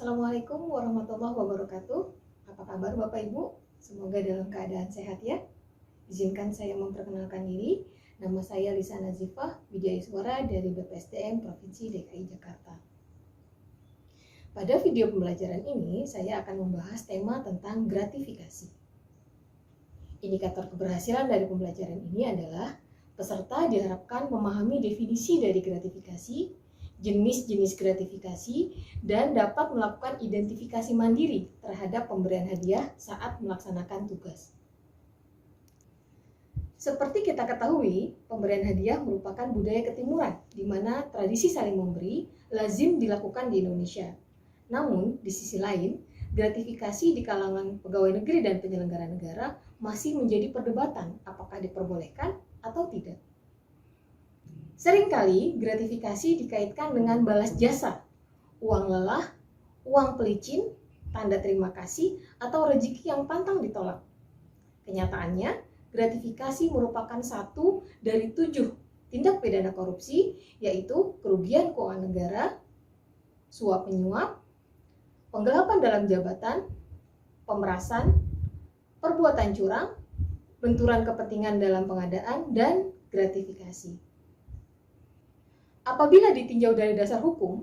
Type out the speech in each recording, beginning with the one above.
Assalamualaikum warahmatullahi wabarakatuh. Apa kabar Bapak Ibu? Semoga dalam keadaan sehat ya. Izinkan saya memperkenalkan diri. Nama saya Lisa Nazifah Wijaiswara dari BPSDM Provinsi DKI Jakarta. Pada video pembelajaran ini, saya akan membahas tema tentang gratifikasi. Indikator keberhasilan dari pembelajaran ini adalah peserta diharapkan memahami definisi dari gratifikasi, jenis-jenis gratifikasi, dan dapat melakukan identifikasi mandiri terhadap pemberian hadiah saat melaksanakan tugas. Seperti kita ketahui, pemberian hadiah merupakan budaya ketimuran, di mana tradisi saling memberi lazim dilakukan di Indonesia. Namun, di sisi lain, gratifikasi di kalangan pegawai negeri dan penyelenggara negara masih menjadi perdebatan apakah diperbolehkan atau tidak. Seringkali gratifikasi dikaitkan dengan balas jasa, uang lelah, uang pelicin, tanda terima kasih, atau rezeki yang pantang ditolak. Kenyataannya, gratifikasi merupakan satu dari 7 tindak pidana korupsi, yaitu kerugian keuangan negara, suap menyuap, penggelapan dalam jabatan, pemerasan, perbuatan curang, benturan kepentingan dalam pengadaan, dan gratifikasi. Apabila ditinjau dari dasar hukum,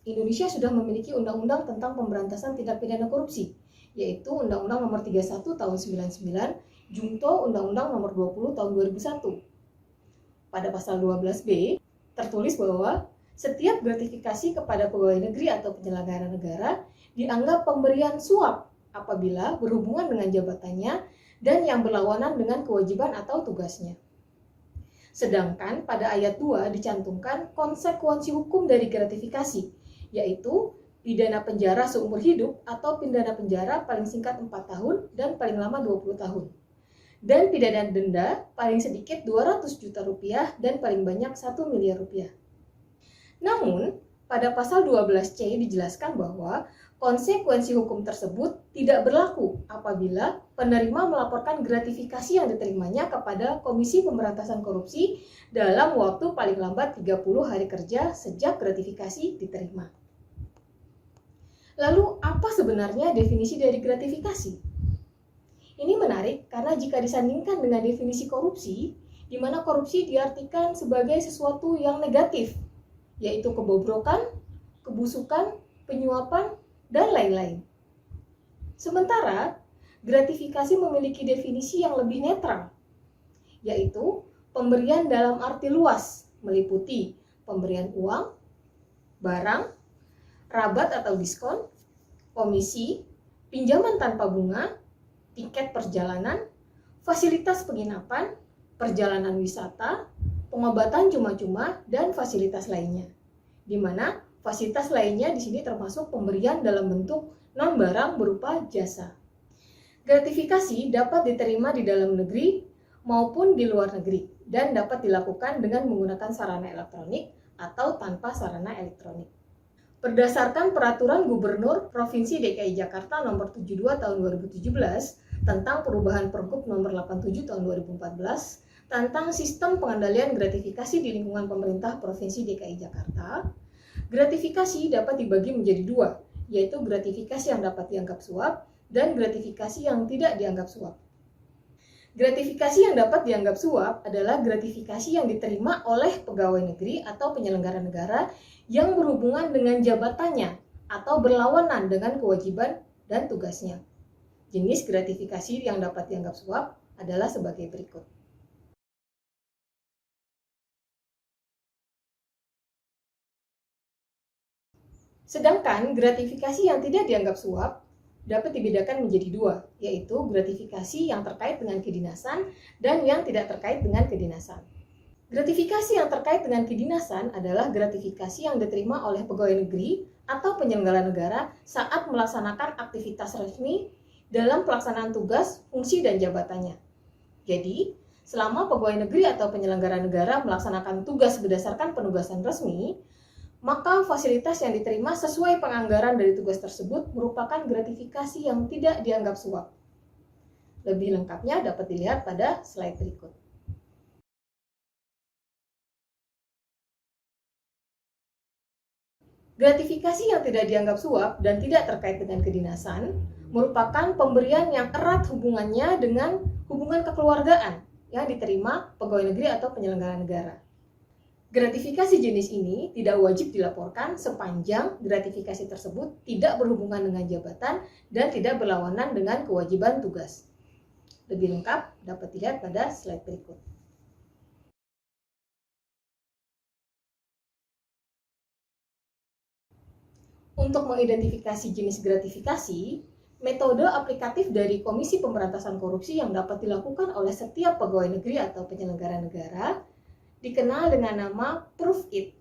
Indonesia sudah memiliki undang-undang tentang pemberantasan tindak pidana korupsi, yaitu Undang-Undang Nomor 31 Tahun 99, Junto Undang-Undang Nomor 20 Tahun 2001. Pada pasal 12B tertulis bahwa setiap gratifikasi kepada pegawai negeri atau penyelenggara negara dianggap pemberian suap apabila berhubungan dengan jabatannya dan yang berlawanan dengan kewajiban atau tugasnya. Sedangkan pada ayat 2 dicantumkan konsekuensi hukum dari gratifikasi, yaitu pidana penjara seumur hidup atau pidana penjara paling singkat 4 tahun dan paling lama 20 tahun. Dan pidana denda paling sedikit 200 juta rupiah dan paling banyak 1 miliar rupiah. Namun, pada pasal 12C dijelaskan bahwa konsekuensi hukum tersebut tidak berlaku apabila penerima melaporkan gratifikasi yang diterimanya kepada Komisi Pemberantasan Korupsi dalam waktu paling lambat 30 hari kerja sejak gratifikasi diterima. Lalu, apa sebenarnya definisi dari gratifikasi? Ini menarik karena jika disandingkan dengan definisi korupsi, di mana korupsi diartikan sebagai sesuatu yang negatif, yaitu kebobrokan, kebusukan, penyuapan, dan lain-lain. Sementara, gratifikasi memiliki definisi yang lebih netral, yaitu pemberian dalam arti luas, meliputi pemberian uang, barang, rabat atau diskon, komisi, pinjaman tanpa bunga, tiket perjalanan, fasilitas penginapan, perjalanan wisata, pengobatan cuma-cuma, dan fasilitas lainnya. Di mana fasilitas lainnya di sini termasuk pemberian dalam bentuk non-barang berupa jasa. Gratifikasi dapat diterima di dalam negeri maupun di luar negeri dan dapat dilakukan dengan menggunakan sarana elektronik atau tanpa sarana elektronik. Berdasarkan Peraturan Gubernur Provinsi DKI Jakarta Nomor 72 Tahun 2017 tentang perubahan Pergub Nomor 87 Tahun 2014 tentang sistem pengendalian gratifikasi di lingkungan pemerintah Provinsi DKI Jakarta, gratifikasi dapat dibagi menjadi 2, yaitu gratifikasi yang dapat dianggap suap dan gratifikasi yang tidak dianggap suap. Gratifikasi yang dapat dianggap suap adalah gratifikasi yang diterima oleh pegawai negeri atau penyelenggara negara yang berhubungan dengan jabatannya atau berlawanan dengan kewajiban dan tugasnya. Jenis gratifikasi yang dapat dianggap suap adalah sebagai berikut. Sedangkan gratifikasi yang tidak dianggap suap dapat dibedakan menjadi 2, yaitu gratifikasi yang terkait dengan kedinasan dan yang tidak terkait dengan kedinasan. Gratifikasi yang terkait dengan kedinasan adalah gratifikasi yang diterima oleh pegawai negeri atau penyelenggara negara saat melaksanakan aktivitas resmi dalam pelaksanaan tugas, fungsi, dan jabatannya. Jadi, selama pegawai negeri atau penyelenggara negara melaksanakan tugas berdasarkan penugasan resmi, maka fasilitas yang diterima sesuai penganggaran dari tugas tersebut merupakan gratifikasi yang tidak dianggap suap. Lebih lengkapnya dapat dilihat pada slide berikut. Gratifikasi yang tidak dianggap suap dan tidak terkait dengan kedinasan merupakan pemberian yang erat hubungannya dengan hubungan kekeluargaan yang diterima pegawai negeri atau penyelenggara negara. Gratifikasi jenis ini tidak wajib dilaporkan sepanjang gratifikasi tersebut tidak berhubungan dengan jabatan dan tidak berlawanan dengan kewajiban tugas. Lebih lengkap dapat dilihat pada slide berikut. Untuk mengidentifikasi jenis gratifikasi, metode aplikatif dari Komisi Pemberantasan Korupsi yang dapat dilakukan oleh setiap pegawai negeri atau penyelenggara negara dikenal dengan nama Proof It.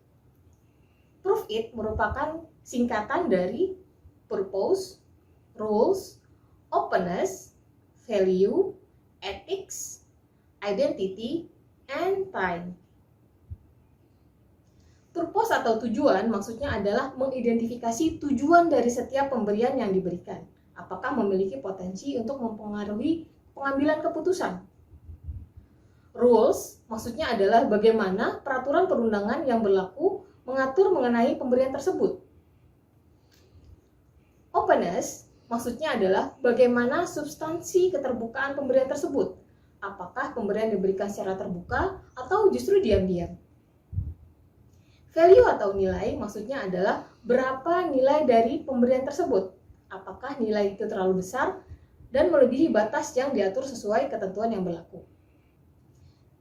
Proof It merupakan singkatan dari Purpose, Rules, Openness, Value, Ethics, Identity, and Time. Purpose atau tujuan maksudnya adalah mengidentifikasi tujuan dari setiap pemberian yang diberikan. Apakah memiliki potensi untuk mempengaruhi pengambilan keputusan? Rules maksudnya adalah bagaimana peraturan perundangan yang berlaku mengatur mengenai pemberian tersebut. Openness maksudnya adalah bagaimana substansi keterbukaan pemberian tersebut. Apakah pemberian diberikan secara terbuka atau justru diam-diam? Value atau nilai maksudnya adalah berapa nilai dari pemberian tersebut. Apakah nilai itu terlalu besar dan melebihi batas yang diatur sesuai ketentuan yang berlaku.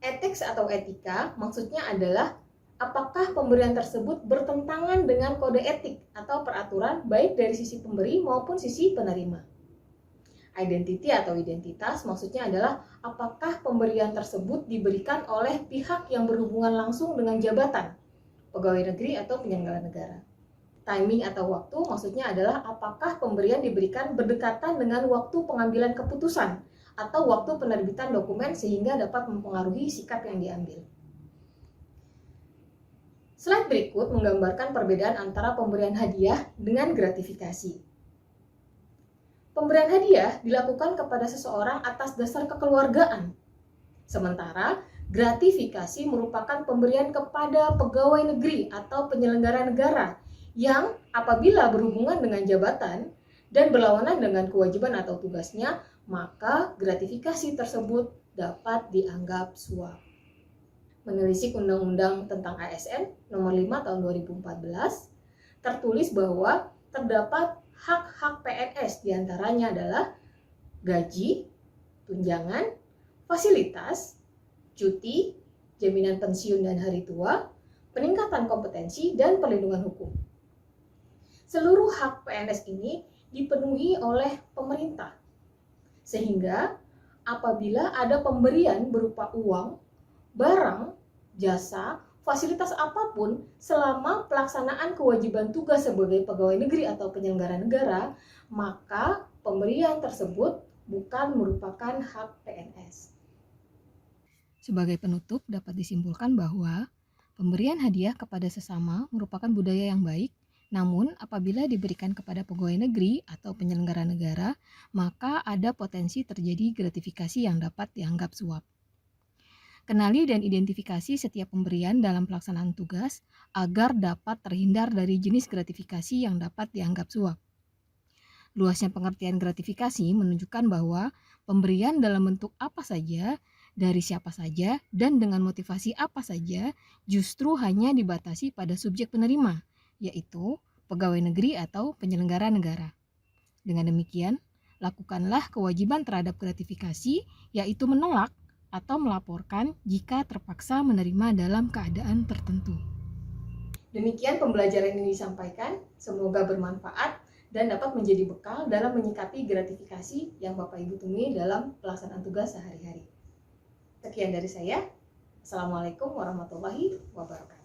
Ethics atau etika maksudnya adalah apakah pemberian tersebut bertentangan dengan kode etik atau peraturan baik dari sisi pemberi maupun sisi penerima. Identity atau identitas maksudnya adalah apakah pemberian tersebut diberikan oleh pihak yang berhubungan langsung dengan jabatan, pegawai negeri atau penyelenggara negara. Timing atau waktu maksudnya adalah apakah pemberian diberikan berdekatan dengan waktu pengambilan keputusan atau waktu penerbitan dokumen sehingga dapat mempengaruhi sikap yang diambil. Slide berikut menggambarkan perbedaan antara pemberian hadiah dengan gratifikasi. Pemberian hadiah dilakukan kepada seseorang atas dasar kekeluargaan, sementara gratifikasi merupakan pemberian kepada pegawai negeri atau penyelenggara negara yang apabila berhubungan dengan jabatan dan berlawanan dengan kewajiban atau tugasnya, maka gratifikasi tersebut dapat dianggap suap. Menelisik Undang-Undang tentang ASN Nomor 5 Tahun 2014, tertulis bahwa terdapat hak-hak PNS diantaranya adalah gaji, tunjangan, fasilitas, cuti, jaminan pensiun dan hari tua, peningkatan kompetensi, dan perlindungan hukum. Seluruh hak PNS ini dipenuhi oleh pemerintah, sehingga apabila ada pemberian berupa uang, barang, jasa, fasilitas apapun selama pelaksanaan kewajiban tugas sebagai pegawai negeri atau penyelenggara negara, maka pemberian tersebut bukan merupakan hak PNS. Sebagai penutup, dapat disimpulkan bahwa pemberian hadiah kepada sesama merupakan budaya yang baik, namun apabila diberikan kepada pegawai negeri atau penyelenggara negara, maka ada potensi terjadi gratifikasi yang dapat dianggap suap. Kenali dan identifikasi setiap pemberian dalam pelaksanaan tugas agar dapat terhindar dari jenis gratifikasi yang dapat dianggap suap. Luasnya pengertian gratifikasi menunjukkan bahwa pemberian dalam bentuk apa saja, dari siapa saja, dan dengan motivasi apa saja justru hanya dibatasi pada subjek penerima, yaitu pegawai negeri atau penyelenggara negara. Dengan demikian, lakukanlah kewajiban terhadap gratifikasi, yaitu menolak atau melaporkan jika terpaksa menerima dalam keadaan tertentu. Demikian pembelajaran ini disampaikan, semoga bermanfaat dan dapat menjadi bekal dalam menyikapi gratifikasi yang Bapak Ibu temui dalam pelaksanaan tugas sehari-hari. Sekian dari saya. Assalamualaikum warahmatullahi wabarakatuh.